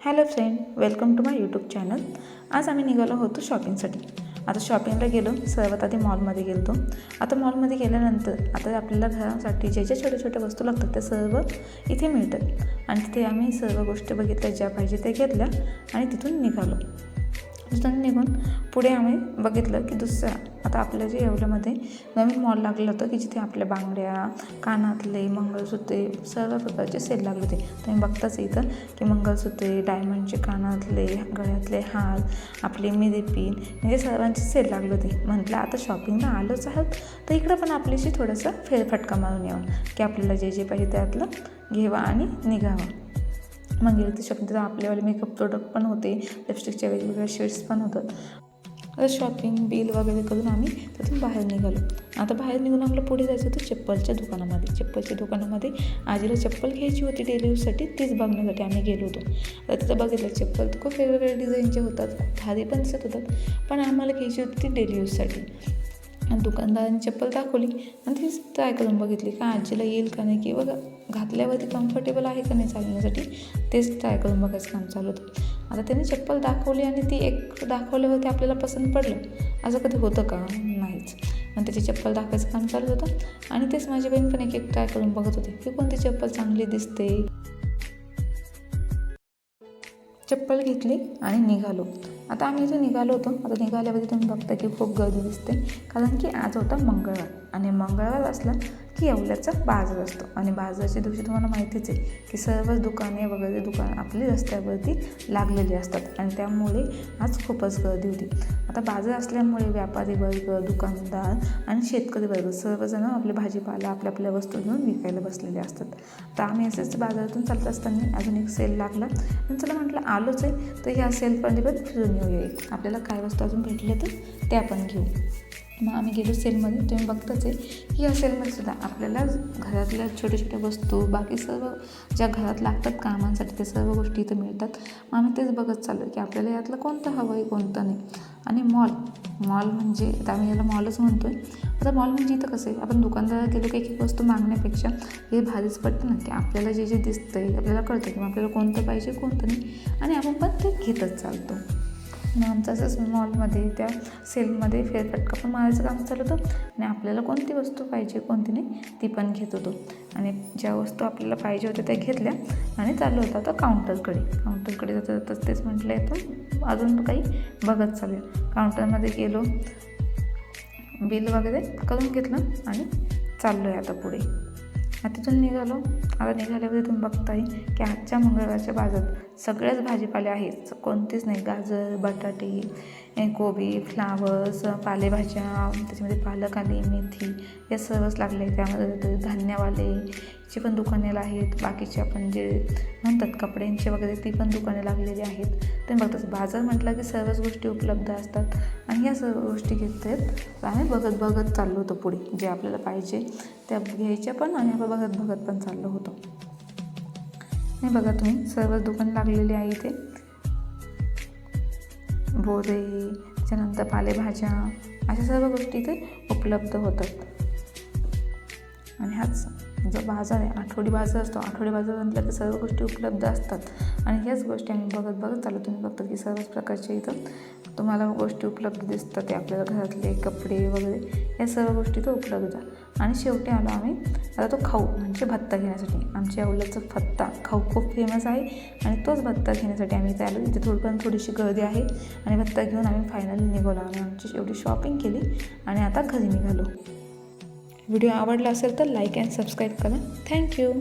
Hello friend, welcome to my YouTube channel. आज आम्ही निघालो होतो शॉपिंगसाठी. आता शॉपिंगला गेलो, सर्वात आधी मॉलमध्ये गेलो. आता मॉलमध्ये गेल्यानंतर आता आपल्याला घरासाठी ज्या ज्या छोट्या छोट्या वस्तू लागतात त्या सर्व इथे मिळतात आणि तिथे आम्ही सर्व गोष्टी बघितल्या, ज्या पाहिजे त्या घेतल्या आणि तिथून निघालो. तिथून निघून पुढे आम्ही बघितलं की दुसरा आता आपल्या जे येवल्यामध्ये नवीन मॉल लागलं होतं की जिथे आपल्या बांगड्या, कानातले, मंगळसूत्रे सर्व प्रकारचे सेल लागले होते. तुम्ही बघताच इथं की मंगळसूत्रे, डायमंडचे कानातले, गळ्यातले हार, आपले मिरी पिन म्हणजे सर्वांचे सेल लागले होते. म्हटलं आता शॉपिंगला आलोच आहोत तर इकडं पण आपल्याशी थोडासा फेरफटका मारून यावं की आपल्याला जे जे पाहिजे त्यातलं घ्यावा आणि निघावं. मग गेलं तर शॉपिंग तर आपल्यावाले मेकअप प्रोडक्ट पण होते, लिपस्टिकच्या वेगवेगळ्या शेड्स पण होतात. आता शॉपिंग बिल वगैरे करून आम्ही तिथून बाहेर निघालो. आता बाहेर निघून आम्हाला पुढे जायचं होतं चप्पलच्या दुकानामध्ये. आजीला चप्पल घ्यायची होती डेली यूजसाठी, तीच बघण्यासाठी आम्ही गेलो होतो. तर तिथं बघितलं चप्पल तर खूप वेगवेगळ्या डिझाईनचे होतात, खूप भारी पण दिसत होतात, पण आम्हाला घ्यायची होती ती डेली यूजसाठी. आणि दुकानदारांनी चप्पल दाखवली आणि तीच ट्राय करून बघितली का आजीला येईल का नाही, की बघा घातल्यावरती कम्फर्टेबल आहे का नाही चालण्यासाठी, तेच ट्राय करून बघायचं काम चालू होतं. आता त्यांनी चप्पल दाखवली आणि ती एक दाखवल्यावरती आपल्याला पसंत पडलं, असं कधी होतं का? नाहीच. आणि त्याची चप्पल दाखवायचं काम चालू होतं आणि तेच माझी बहीण पण एक ट्राय करून बघत होती की कोणती चप्पल चांगली दिसते. चप्पल घेतली आणि निघालो. आता आम्ही इथे निघालो होतो. आता निघाल्यावरती तुम्ही बघता की खूप गर्दी दिसते, कारण की आज होता मंगळवार आणि मंगळवार असला की येवल्याचा बाजार असतो आणि बाजाराच्या दिवशी तुम्हाला माहितीच आहे की सर्वच दुकाने वगैरे आपली रस्त्यावरती लागलेली असतात आणि त्यामुळे आज खूपच गर्दी होती. आता बाजार असल्यामुळे व्यापारी वर्ग, दुकानदार आणि शेतकरी वर्ग सर्वजण आपले भाजीपाला आपल्या वस्तू घेऊन विकायला बसलेले असतात. तर आम्ही असेच बाजारातून चालत असताना अजून एक सेल लागला आणि चला म्हटलं आलोच आहे तर ह्या सेलमध्ये पण फिरून येऊया, आपल्याला काय वस्तू अजून भेटले तर त्या पण घेऊ. मग आम्ही गेलो सेलमध्ये. तुम्ही बघताच आहे की या सेलमध्ये सुद्धा आपल्याला घरातल्या छोट्या छोट्या वस्तू, बाकी सर्व ज्या घरात लागतात कामांसाठी, त्या सर्व गोष्टी इथं मिळतात. मग आम्ही तेच बघत चाललो की आपल्याला यातलं कोणतं हवं आहे कोणतं नाही. आणि मॉल म्हणजे आता आम्ही याला मॉलच म्हणतो आहे. आता मॉल म्हणजे इथं कसं आहे, आपण दुकानदारात गेलो की एक वस्तू मागण्यापेक्षा हे भारीच पडतं ना की आपल्याला जे जे दिसतं आहे आपल्याला कळतं की आपल्याला कोणतं पाहिजे कोणतं नाही आणि आपण पण ते घेतच चालतो. मग आमचं असंच मॉलमध्ये त्या सेलमध्ये फेरफटका पण मारायचं काम चालू होतं आणि आपल्याला कोणती वस्तू पाहिजे कोणती नाही ती पण घेत होतो. आणि ज्या वस्तू आपल्याला पाहिजे होत्या त्या घेतल्या आणि चालू होता आता काउंटरकडे जातात तेच म्हटलं आहे तर अजून काही बघत चालू आहे. काउंटरमध्ये गेलो, बिल वगैरे करून घेतलं आणि चाललो आहे आता पुढे. तिथून निघालो. आता निघाल्यावर तुम्ही बघताय की आजच्या मंगळवारच्या बाजारात सगळ्याच भाजीपाले आहेत, कोणतेच नाही. गाजर, बटाटे, कोबी, फ्लावर्स, पालेभाज्या, त्याच्यामध्ये पालक आली, मेथी या सर्वच लागले आहे. त्यामध्ये धान्यवालेची पण दुकाने आहेत, बाकीचे आपण जे म्हणतात कपड्यांचे वगैरे ती पण दुकाने लागलेली आहेत. तुम्ही बघताच बाजार म्हटलं की सर्वच गोष्टी उपलब्ध असतात आणि या सर्व गोष्टी घेत आहेत. तर आम्ही बघत चाललो होतो पुढे, जे आपल्याला पाहिजे त्या घ्यायच्या पण आणि आपण बघत पण चाललो होतो. नाही बघा तुम्ही सर्वच दुकान लागलेली आहे इथे. बोरे, त्याच्यानंतर पालेभाज्या अशा सर्व गोष्टी इथे उपलब्ध होतात. आणि हाच जो बाजार आहे, आठवडी बाजार असतो. आठवडी बाजार म्हटलं तर सर्व गोष्टी उपलब्ध असतात आणि ह्याच गोष्टी आम्ही बघत चालू. तुम्ही बघता की सर्वच प्रकारचे इथं तुम्हाला गोष्टी उपलब्ध दिसतात. ते आपल्याला घरातले कपडे वगैरे या सर्व गोष्टी तर उपलब्ध. आणि शेवटी आलो आम्ही आता तो खाऊ म्हणजे भत्ता घेण्यासाठी. आमच्या येवल्याचा खाऊ खूप फेमस आहे आणि तोच भत्ता घेण्यासाठी आम्ही इथे आलो. इथे थोडीशी गर्दी आहे आणि भत्ता घेऊन आम्ही फायनली निघालो. आम्ही आमची एवढी शॉपिंग केली आणि आता घरी निघालो. व्हिडिओ आवडला असेल तर लाईक अँड सबस्क्राईब करा. थँक्यू.